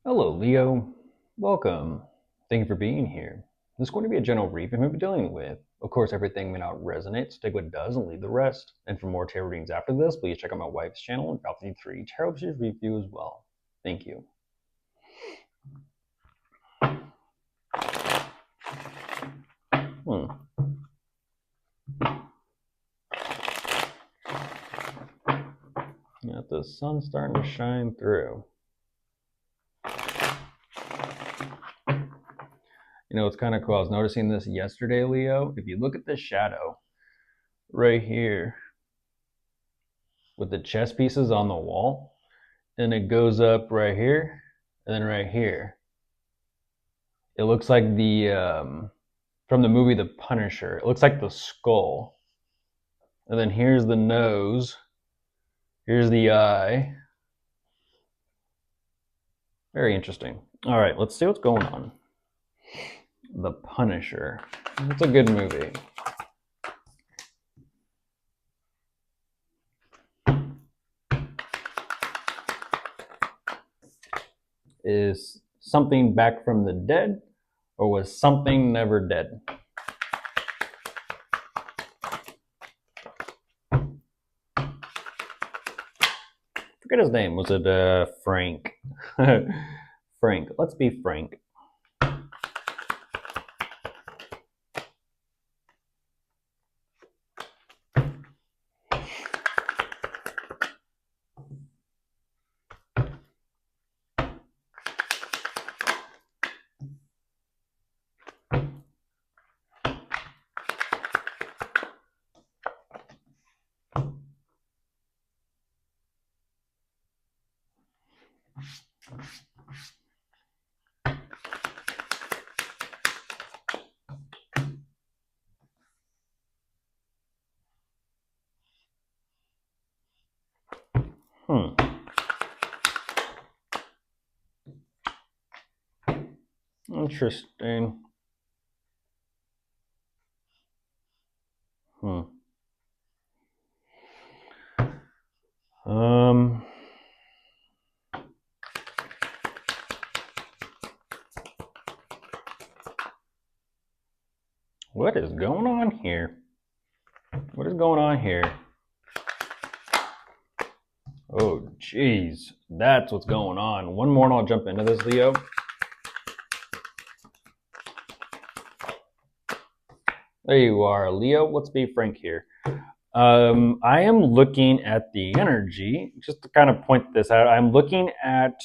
Hello, Leo. Welcome. Thank you for being here. This is going to be a general review we'll be dealing with. Of course, everything may not resonate, so take what does and leave the rest. And for more tarot readings after this, please check out my wife's channel and drop the 3 tarot series review as well. Thank you. Got the sun starting to shine through. You know, it's kind of cool. I was noticing this yesterday, Leo. If you look at the shadow right here with the chess pieces on the wall, and it goes up right here and then right here. It looks like from the movie The Punisher. It looks like the skull. And then here's the nose. Here's the eye. Very interesting. All right, let's see what's going on. The Punisher. It's a good movie. Is something back from the dead, or was something never dead? Forget his name. Was it Frank? Frank. Let's be Frank. Interesting. What is going on here? What is going on here? Oh, jeez. That's what's going on. One more and I'll jump into this, Leo. There you are, Leo. Let's be frank here. I am looking at the energy, just to kind of point this out. I'm looking at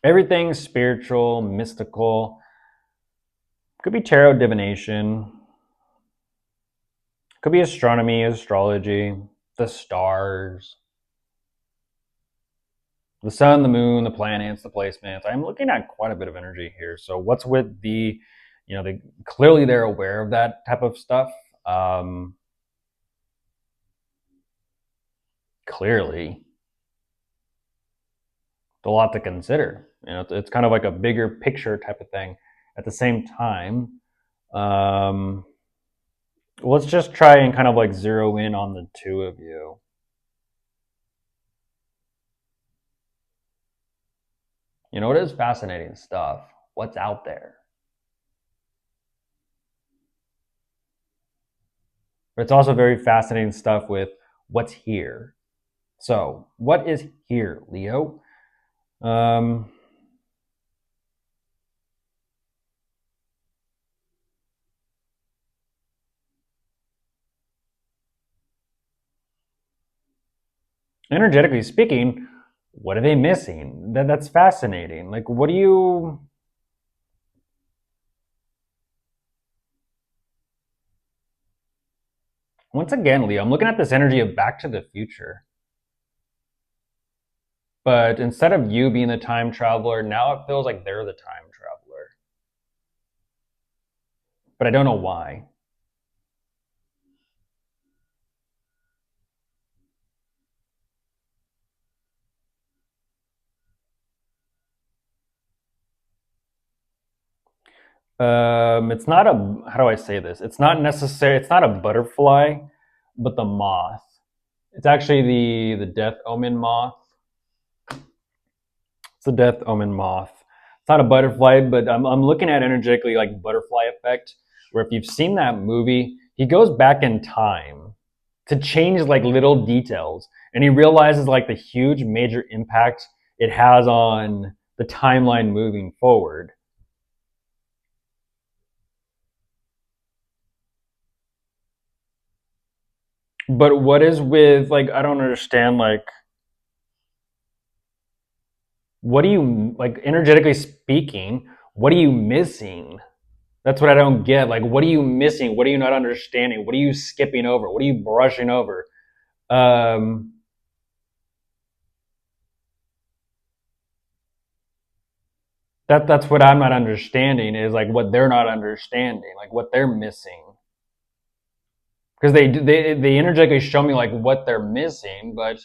everything spiritual, mystical. Could be tarot divination. Could be astronomy, astrology, the stars, the sun, the moon, the planets, the placements. I'm looking at quite a bit of energy here. So what's with the, clearly they're aware of that type of stuff. Clearly, it's a lot to consider. It's kind of like a bigger picture type of thing. At the same time, let's just try and kind of like zero in on the two of you. You know, it is fascinating stuff. What's out there? But it's also very fascinating stuff with what's here. So, what is here, Leo? Energetically speaking, what are they missing? That's fascinating. Like, what do you... Once again, Leo, I'm looking at this energy of Back to the Future. But instead of you being the time traveler, now it feels like they're the time traveler. But I don't know why. It's not a, how do I say this? It's not necessary. It's not a butterfly, but the moth. It's actually the death omen moth. It's the death omen moth. It's not a butterfly, but I'm looking at energetically like butterfly effect, where if you've seen that movie, he goes back in time to change like little details, and he realizes like the huge major impact it has on the timeline moving forward. But what is with like, I don't understand, like, what do you like energetically speaking, what are you missing? That's what I don't get. Like, what are you missing? What are you not understanding? What are you skipping over? What are you brushing over? Um, that's what I'm not understanding, is like what they're not understanding, like what they're missing. Because they energetically show me like what they're missing, but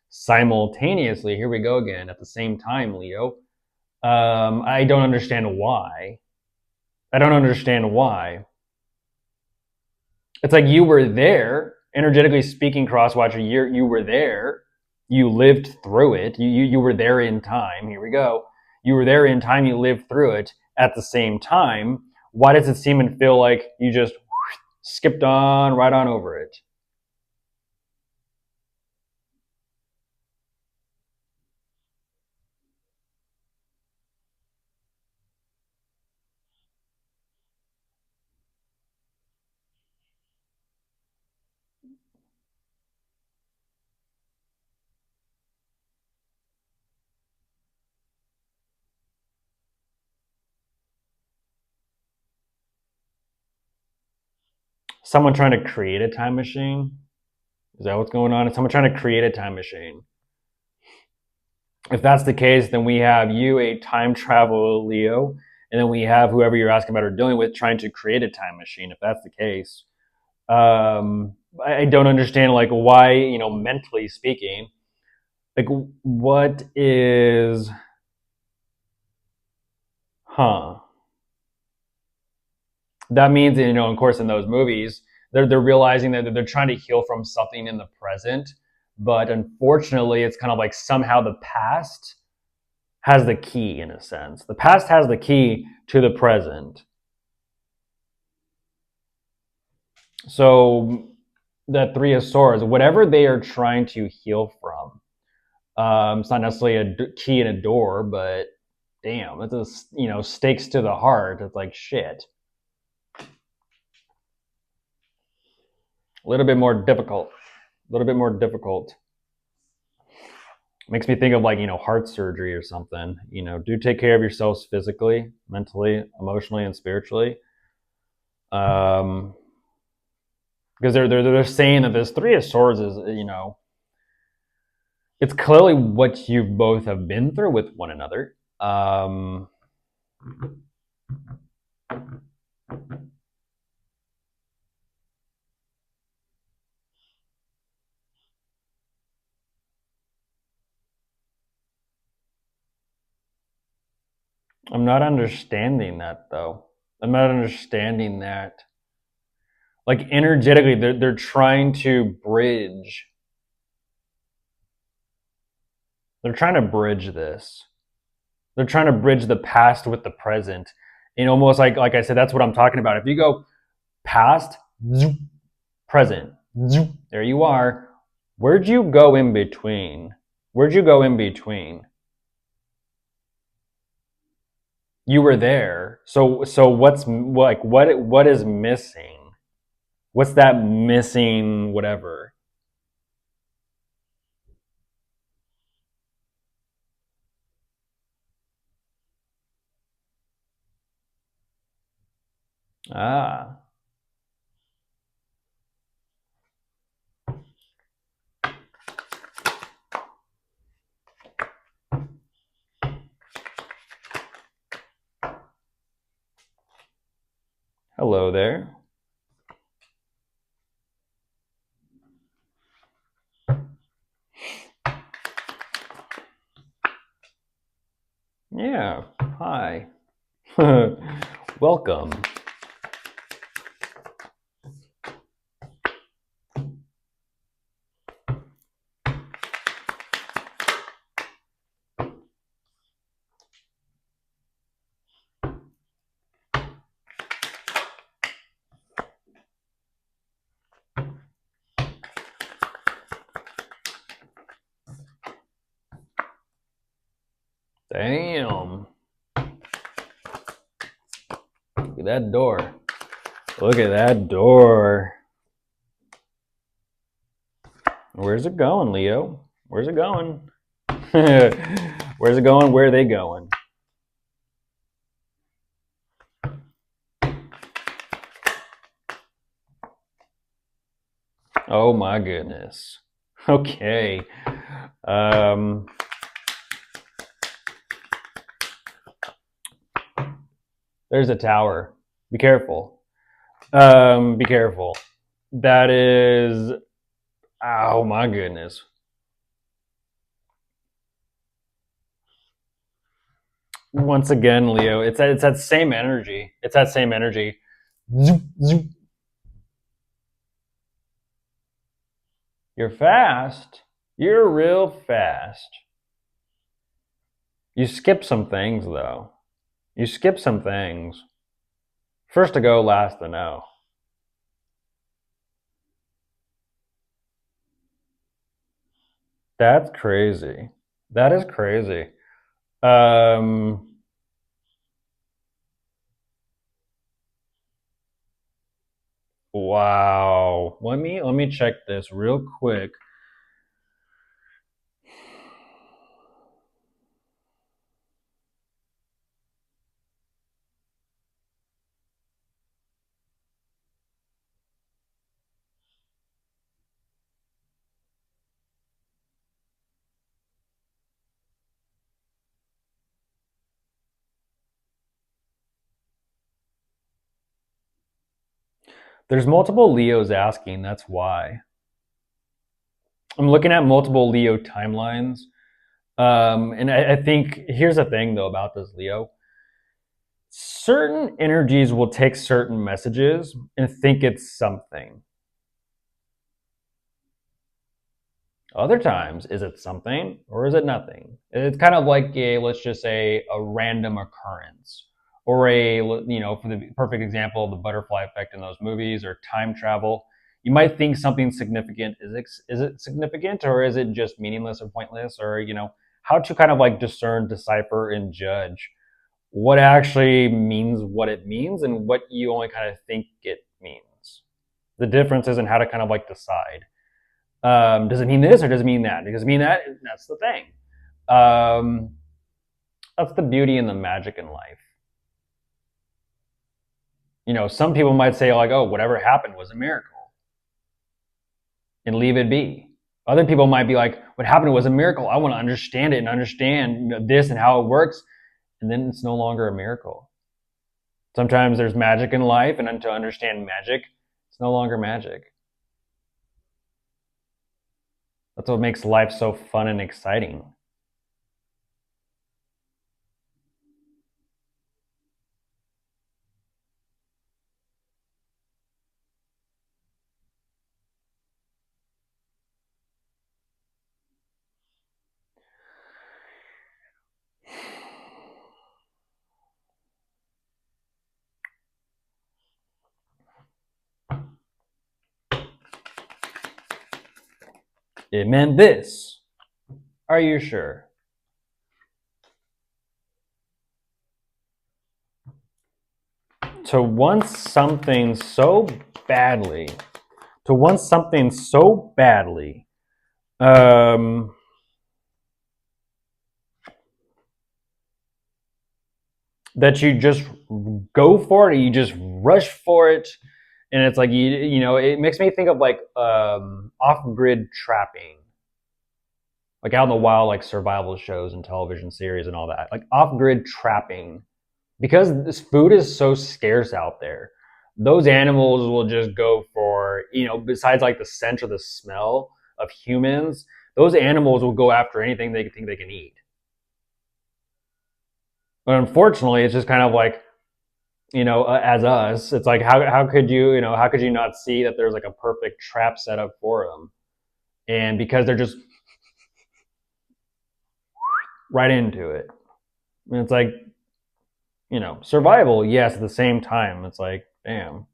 simultaneously, here we go again. At the same time, Leo, I don't understand why. I don't understand why. It's like you were there, energetically speaking, Crosswatcher. You were there. You lived through it. You were there in time. Here we go. You were there in time. You lived through it. At the same time, why does it seem and feel like you just skipped on right on over it? Someone trying to create a time machine? Is that what's going on? Is someone trying to create a time machine? If that's the case, then we have you, a time travel Leo, and then we have whoever you're asking about or dealing with trying to create a time machine. If that's the case, I don't understand like why, mentally speaking, like what is, huh? That means, of course, in those movies, they're realizing that they're trying to heal from something in the present, but unfortunately, it's kind of like somehow the past has the key in a sense. The past has the key to the present. So that Three of Swords, whatever they are trying to heal from, it's not necessarily a key in a door, but damn, it's a, stakes to the heart. It's like shit. A little bit more difficult. A little bit more difficult. Makes me think of like, heart surgery or something. Do take care of yourselves physically, mentally, emotionally, and spiritually. Um, because they're saying that this Three of Swords is, it's clearly what you both have been through with one another. I'm not understanding that though. I'm not understanding that. Like energetically, they're trying to bridge. They're trying to bridge this. They're trying to bridge the past with the present. And almost like I said, that's what I'm talking about. If you go past, present, there you are. Where'd you go in between? Where'd you go in between? You were there. So what's like what is missing? What's that missing whatever? Ah. Hello there. Yeah. Hi. Welcome. Damn. Look at that door. Look at that door. Where's it going, Leo? Where's it going? Where's it going? Where are they going? Oh my goodness. Okay. There's a tower. Be careful. Be careful. That is... Oh my goodness. Once again, Leo, it's that same energy. It's that same energy. Zoop, zoop. You're fast. You're real fast. You skip some things, though. You skip some things. First to go, last to know. That's crazy. That is crazy. Wow. Let me check this real quick. There's multiple Leos asking, that's why. I'm looking at multiple Leo timelines. And I think here's the thing though about this, Leo. Certain energies will take certain messages and think it's something. Other times, is it something or is it nothing? It's kind of like let's just say, a random occurrence. Or for the perfect example, the butterfly effect in those movies or time travel. You might think something's significant. Is it significant or is it just meaningless or pointless? Or, how to kind of like discern, decipher, and judge what actually means what it means and what you only kind of think it means. The difference is in how to kind of like decide. Does it mean this or does it mean that? Does it mean that? That's the thing. That's the beauty and the magic in life. Some people might say like, oh, whatever happened was a miracle and leave it be. Other people might be like, what happened was a miracle. I want to understand it and understand this and how it works. And then it's no longer a miracle. Sometimes there's magic in life, and to understand magic, it's no longer magic. That's what makes life so fun and exciting. It meant this. Are you sure? To want something so badly, that you just go for it, you just rush for it, and it's like it makes me think of like off-grid trapping, like out in the wild, like survival shows and television series and all that, like off-grid trapping, because this food is so scarce out there. Those animals will just go for, besides like the scent or the smell of humans, those animals will go after anything they think they can eat. But unfortunately, it's just kind of like as us, it's like how could how could you not see that there's like a perfect trap set up for them? And because they're just right into it. And it's like, survival, yes, at the same time. It's like, damn.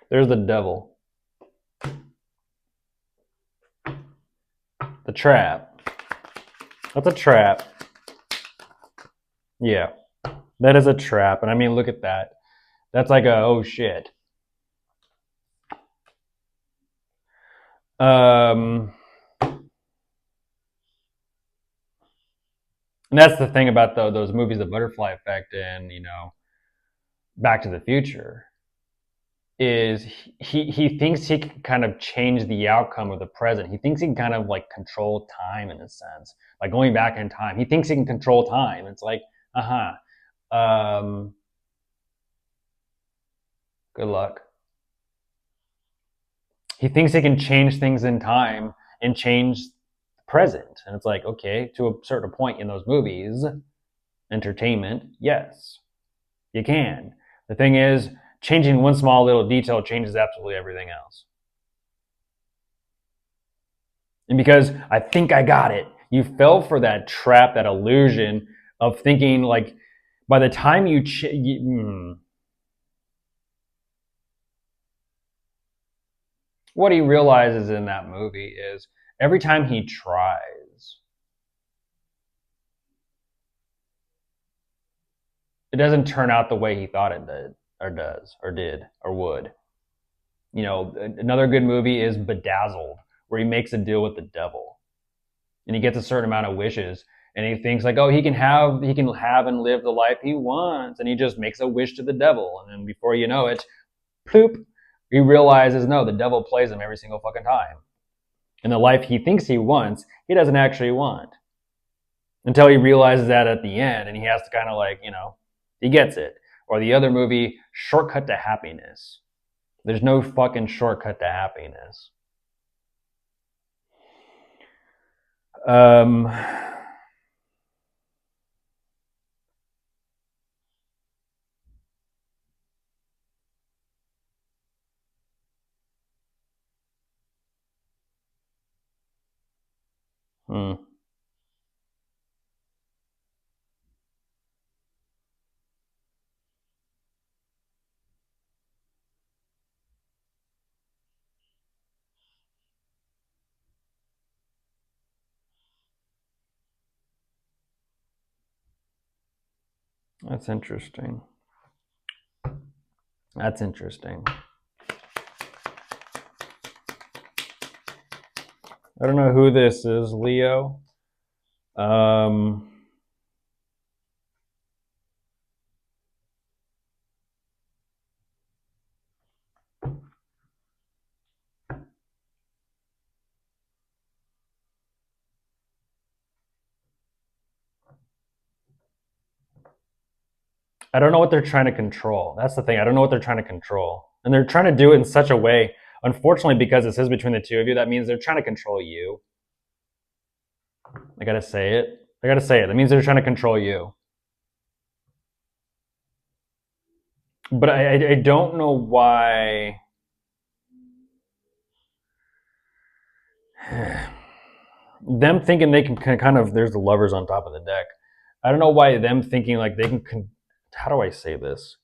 There's the devil. The trap. That's a trap. Yeah. That is a trap. And I mean, look at that. That's like oh shit. And that's the thing about those movies, The Butterfly Effect and, Back to the Future, is he thinks he can kind of change the outcome of the present. He thinks he can kind of like control time in a sense, like going back in time. He thinks he can control time. It's like, good luck. He thinks he can change things in time and change the present. And it's like, okay, to a certain point in those movies, entertainment, yes, you can. The thing is, changing one small little detail changes absolutely everything else. And because I think I got it, you fell for that trap, that illusion of thinking like by the time what he realizes in that movie is every time he tries, it doesn't turn out the way he thought it did, or does, or did, or would. Another good movie is Bedazzled, where he makes a deal with the devil, and he gets a certain amount of wishes, and he thinks like, oh, he can have and live the life he wants, and he just makes a wish to the devil, and then before you know it, ploop, he realizes no, the devil plays him every single fucking time, and the life he thinks he wants, he doesn't actually want, until he realizes that at the end, and he has to kind of like, he gets it. Or the other movie, Shortcut to Happiness. There's no fucking shortcut to happiness. Um, hmm. That's interesting. That's interesting. I don't know who this is, Leo. I don't know what they're trying to control. That's the thing. I don't know what they're trying to control. And they're trying to do it in such a way, unfortunately, because it says between the two of you, that means they're trying to control you. I gotta say it. That means they're trying to control you. But I don't know why. Them thinking they can kind of, there's the lovers on top of the deck. I don't know why them thinking like they can how do I say this?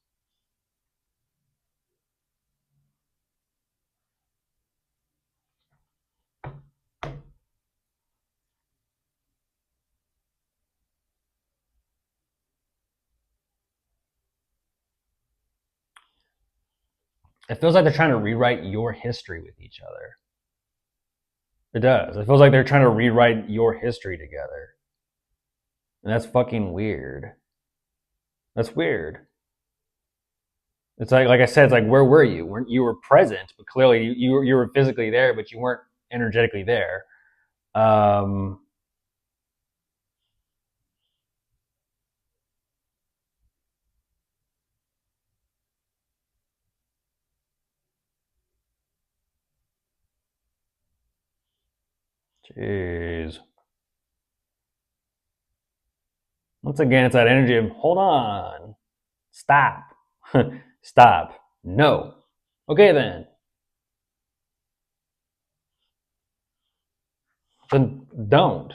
It feels like they're trying to rewrite your history with each other. It does. It feels like they're trying to rewrite your history together. And that's fucking weird. That's weird. It's like I said, it's like, where were you? You were present, but clearly you were physically there, but you weren't energetically there. Um, Jeez. Once again, it's that energy of hold on, stop, stop, no. Okay then. Then don't.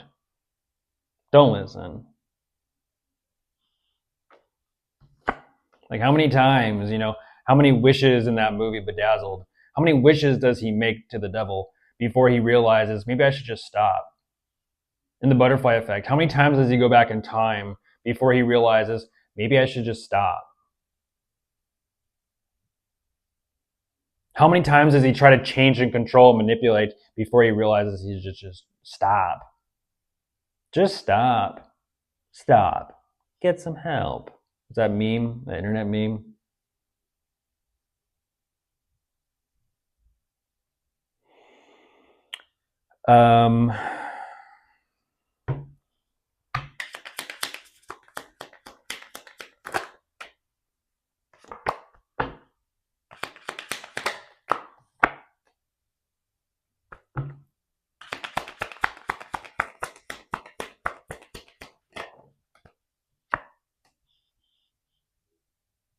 Don't listen. Like how many times, how many wishes in that movie Bedazzled, how many wishes does he make to the devil before he realizes maybe I should just stop? In the butterfly effect, how many times does he go back in time before he realizes maybe I should just stop? How many times does he try to change and control and manipulate before he realizes he should just stop? Just stop. Stop. Get some help. Is that meme? The internet meme? Um,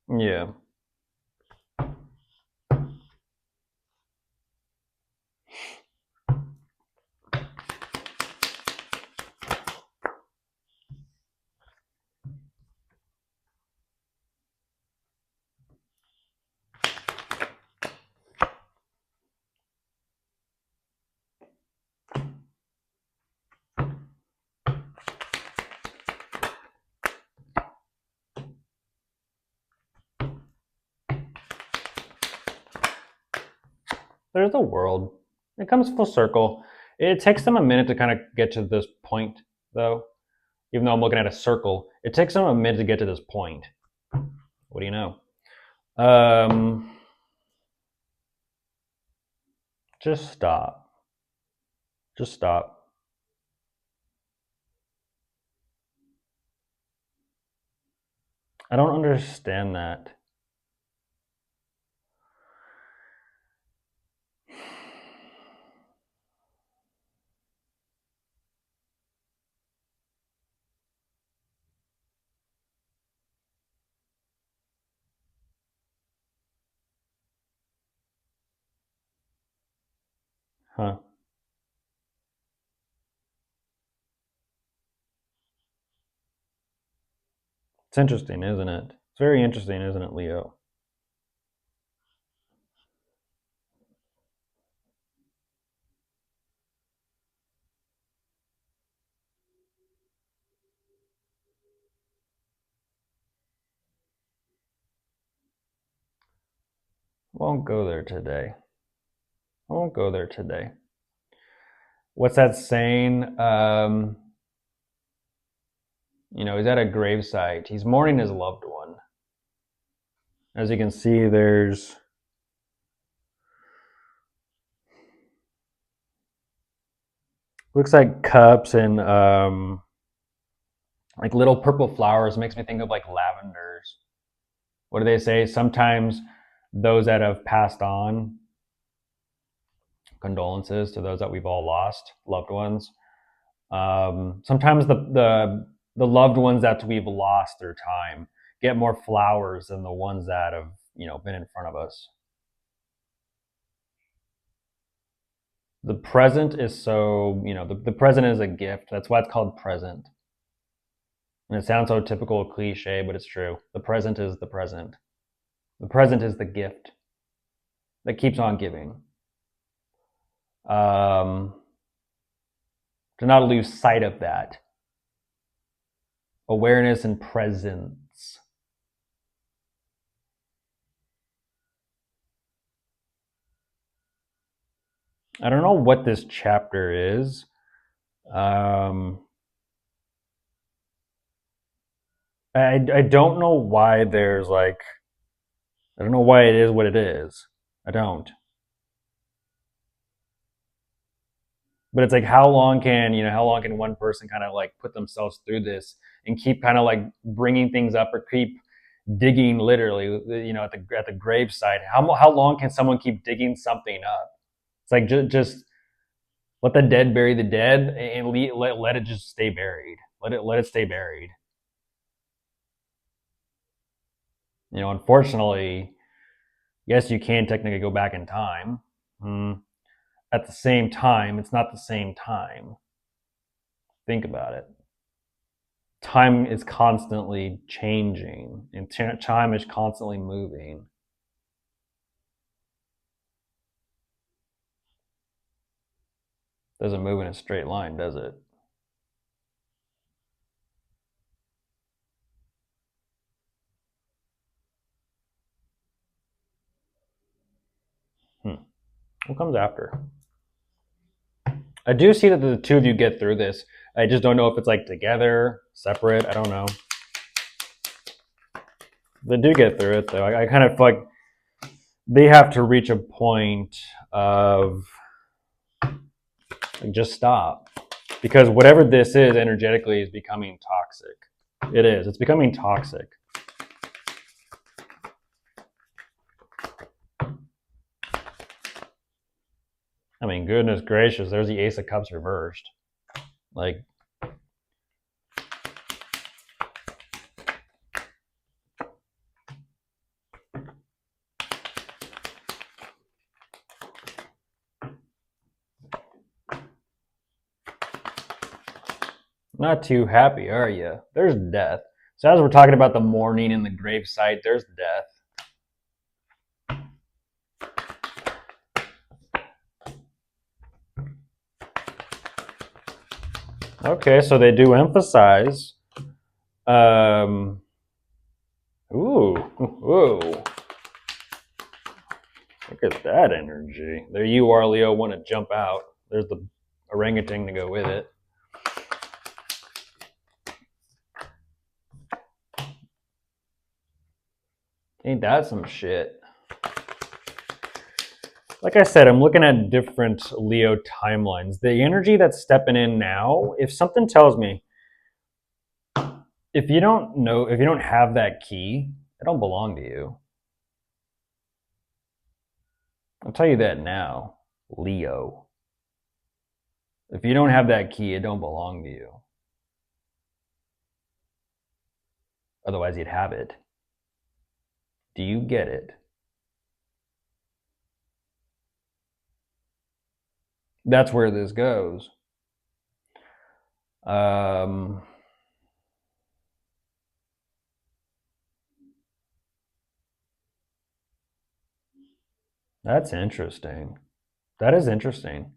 yeah. There's the world. It comes full circle. It takes them a minute to kind of get to this point, though. Even though I'm looking at a circle, it takes them a minute to get to this point. What do you know? Just stop. Just stop. I don't understand that. Huh. It's interesting, isn't it? It's very interesting, isn't it, Leo? Won't go there today. I won't go there today. What's that saying? He's at a gravesite. He's mourning his loved one. As you can see, there's looks like cups and like little purple flowers. Makes me think of like lavenders. What do they say? Sometimes those that have passed on, condolences to those that we've all lost, loved ones. Sometimes the loved ones that we've lost through time get more flowers than the ones that have been in front of us. The present is so the present is a gift. That's why it's called present. And it sounds so typical cliche, but it's true. The present is the present. The present is the gift that keeps on giving. To not lose sight of that awareness and presence. I don't know what this chapter is. I don't know why there's like, I don't know why it is what it is. I don't. But it's like how long can one person kind of like put themselves through this and keep kind of like bringing things up or keep digging literally at the gravesite. How long can someone keep digging something up? It's like just Let the dead bury the dead, and let it just stay buried. Let it stay buried. You know, unfortunately, yes, you can technically go back in time. At the same time, it's not the same time. Think about it. Time is constantly changing, and time is constantly moving. Doesn't move in a straight line, does it? What comes after? I do see that the two of you get through this. I just don't know if it's like together, separate. I don't know. They do get through it though. I kind of feel like they have to reach a point of like, just stop, because whatever this is energetically is becoming toxic. It is. It's becoming toxic. I mean, goodness gracious, there's the Ace of Cups reversed. Like, not too happy, are you? There's death. So as we're talking about the mourning and the gravesite, there's death. Okay, so they do emphasize. Ooh. Look at that energy. There you are, Leo. Want to jump out. There's the orangutan to go with it. Ain't that some shit? Like I said, I'm looking at different Leo timelines. The energy that's stepping in now, if something tells me, if you don't have that key, it don't belong to you. I'll tell you that now, Leo. If you don't have that key, it don't belong to you. Otherwise, you'd have it. Do you get it? That's where this goes. That's interesting. That is interesting.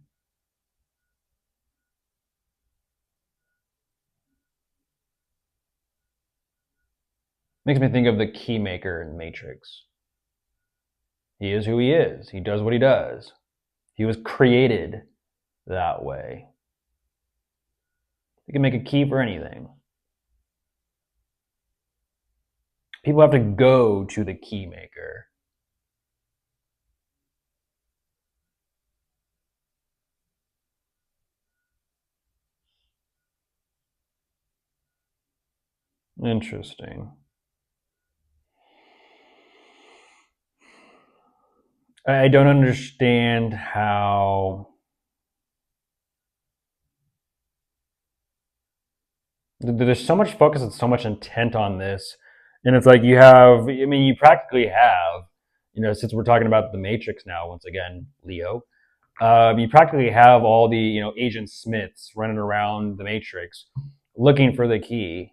Makes me think of the keymaker in Matrix. He is who he is. He does what he does. He was created that way. You can make a key for anything. People have to go to the key maker. Interesting. I don't understand how there's so much focus and so much intent on this. And it's like you practically have, since we're talking about the Matrix now, once again, Leo, you practically have all the, Agent Smiths running around the Matrix looking for the key.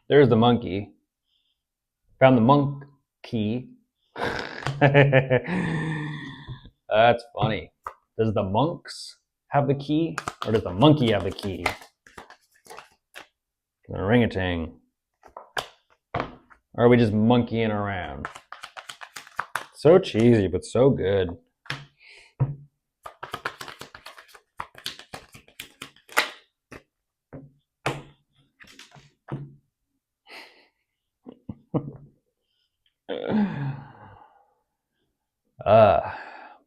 There's the monkey. Found the monk key. That's funny. Does the monks have the key, or does the monkey have the key? An orangutan. Or are we just monkeying around? So cheesy, but so good.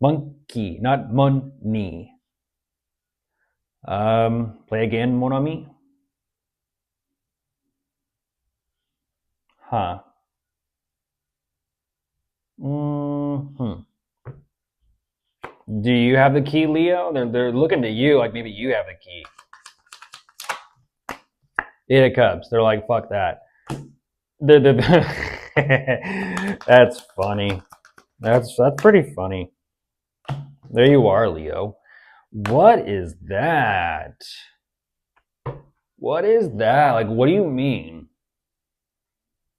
Monkey, not money. Play again, mon ami. Huh. Hmm. Do you have the key, Leo? They're looking to you like maybe you have the key. Eight of Cups. They're like, fuck that. That's funny. That's pretty funny. There you are, Leo. What is that? What is that? Like, what do you mean?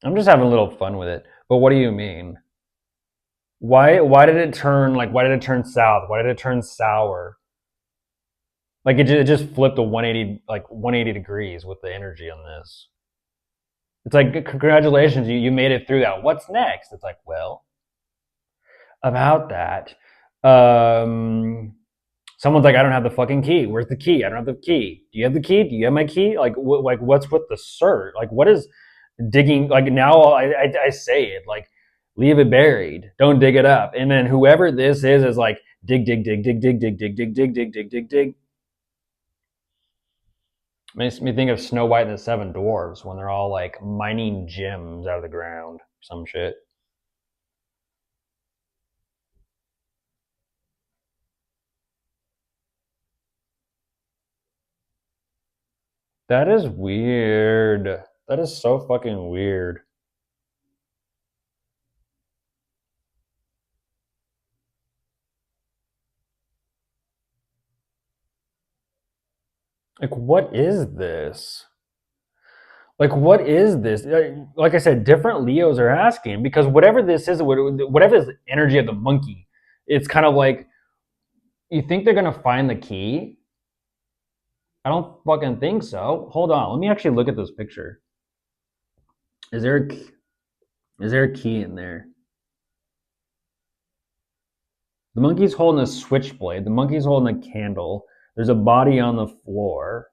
I'm just having a little fun with it. But what do you mean? Why did it turn south? Why did it turn sour? Like it just flipped a 180 degrees with the energy on this. It's like congratulations, you made it through that. What's next? It's like, well, about that. Um Someone's like, I don't have the fucking key. Where's the key? I don't have the key. Do you have the key? Do you have my key? Like, what's with the search? Like, what is digging? Like now, I say it like, leave it buried. Don't dig it up. And then whoever this is like, dig, dig, dig, dig, dig, dig, dig, dig, dig, dig, dig, dig, dig. Makes me think of Snow White and the Seven Dwarves when they're all like mining gems out of the ground, some shit. That is weird. That is so fucking weird. Like, what is this? Like, what is this? Like I said, different Leos are asking because whatever this is, whatever this energy of the monkey, it's kind of like you think they're gonna find the key. I don't fucking think so. Hold on, let me actually look at this picture. Is there a key in there? The monkey's holding a switchblade. The monkey's holding a candle. There's a body on the floor.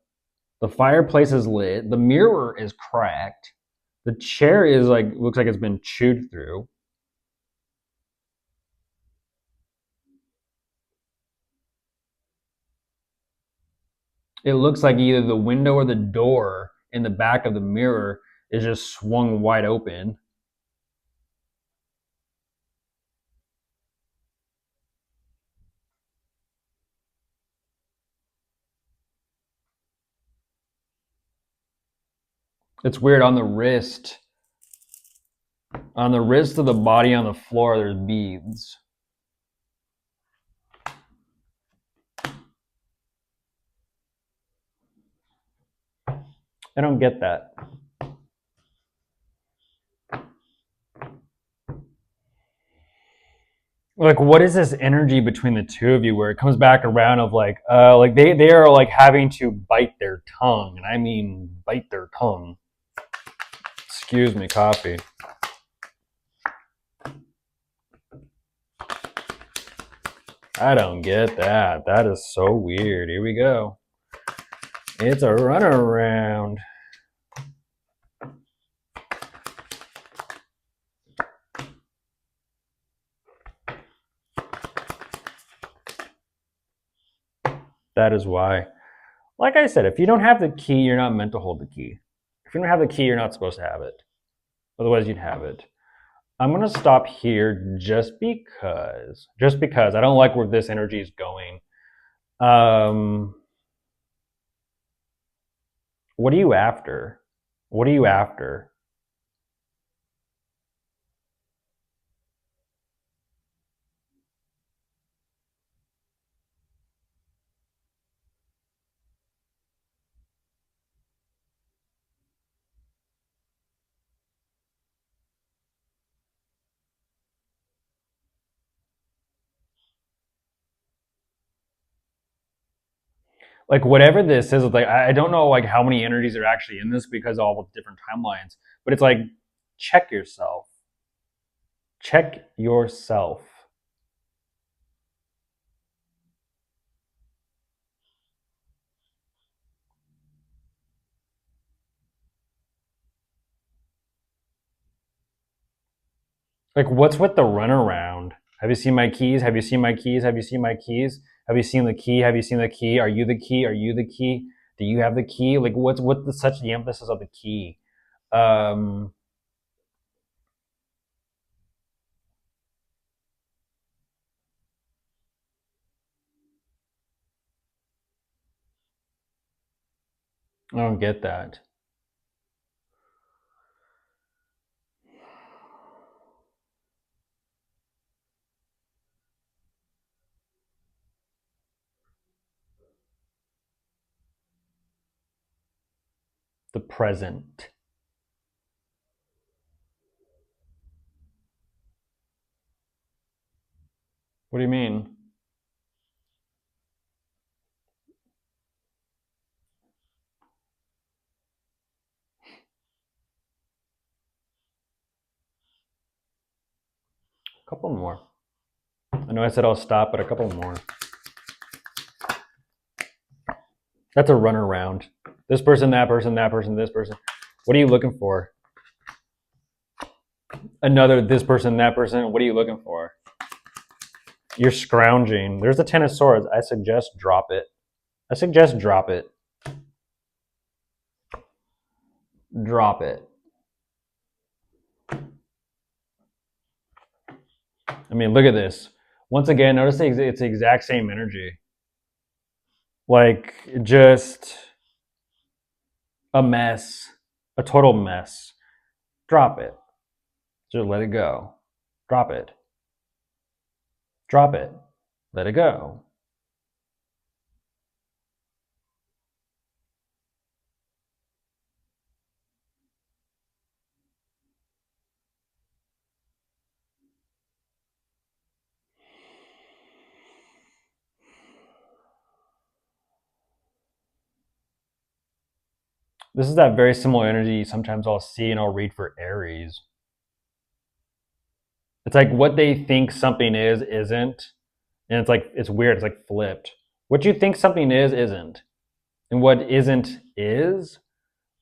The fireplace is lit. The mirror is cracked. The chair is like looks like it's been chewed through. It looks like either the window or the door in the back of the mirror is just swung wide open. It's weird on the wrist. On the wrist of the body on the floor, there's beads. I don't get that. Like, what is this energy between the two of you where it comes back around of like they are like having to bite their tongue, and I mean bite their tongue. Excuse me, coffee. I don't get that. That is so weird. Here we go. It's a runaround. That is why. Like I said, if you don't have the key, you're not meant to hold the key. If you don't have the key, you're not supposed to have it. Otherwise, you'd have it. I'm going to stop here just because. Just because. I don't like where this energy is going. What are you after? What are you after? Like whatever this is, like I don't know like how many energies are actually in this because of all the different timelines. But it's like check yourself. Check yourself. Like what's with the runaround? Have you seen my keys? Have you seen my keys? Have you seen my keys? Have you seen the key? Have you seen the key? Are you the key? Are you the key? Do you have the key? Like, what's such the emphasis of the key? I don't get that. The present. What do you mean? A couple more. I know I said I'll stop, but a couple more. That's a runaround. This person, that person, that person, this person. What are you looking for? Another this person, that person. What are you looking for? You're scrounging. There's the Ten of Swords. I suggest drop it. I suggest drop it. Drop it. I mean, look at this. Once again, notice it's the exact same energy. Like, just a mess. A total mess. Drop it. Just let it go. Drop it. Drop it. Let it go. This is that very similar energy sometimes I'll see and I'll read for Aries. It's like what they think something is isn't. And it's like, it's weird. It's like flipped. What you think something is isn't. And what isn't is.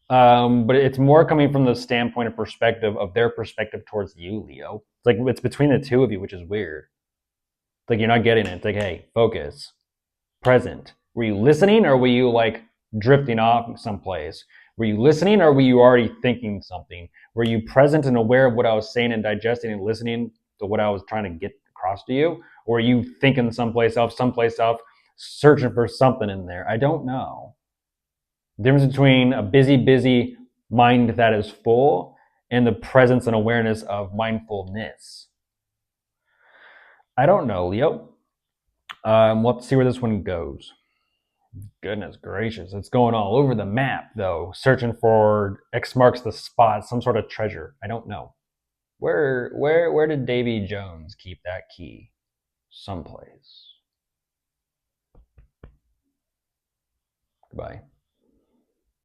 But it's more coming from the standpoint of perspective of their perspective towards you, Leo. It's like it's between the two of you, which is weird. It's like you're not getting it. It's like, hey, focus. Present. Were you listening or were you like drifting off someplace? Were you listening or were you already thinking something? Were you present and aware of what I was saying and digesting and listening to what I was trying to get across to you? Or are you thinking someplace else, searching for something in there? I don't know. The difference between a busy mind that is full and the presence and awareness of mindfulness. I don't know, Leo. Let's see where this one goes. Goodness gracious, it's going all over the map though, searching for X marks the spot, some sort of treasure. I don't know. Where did Davy Jones keep that key? Someplace. Goodbye.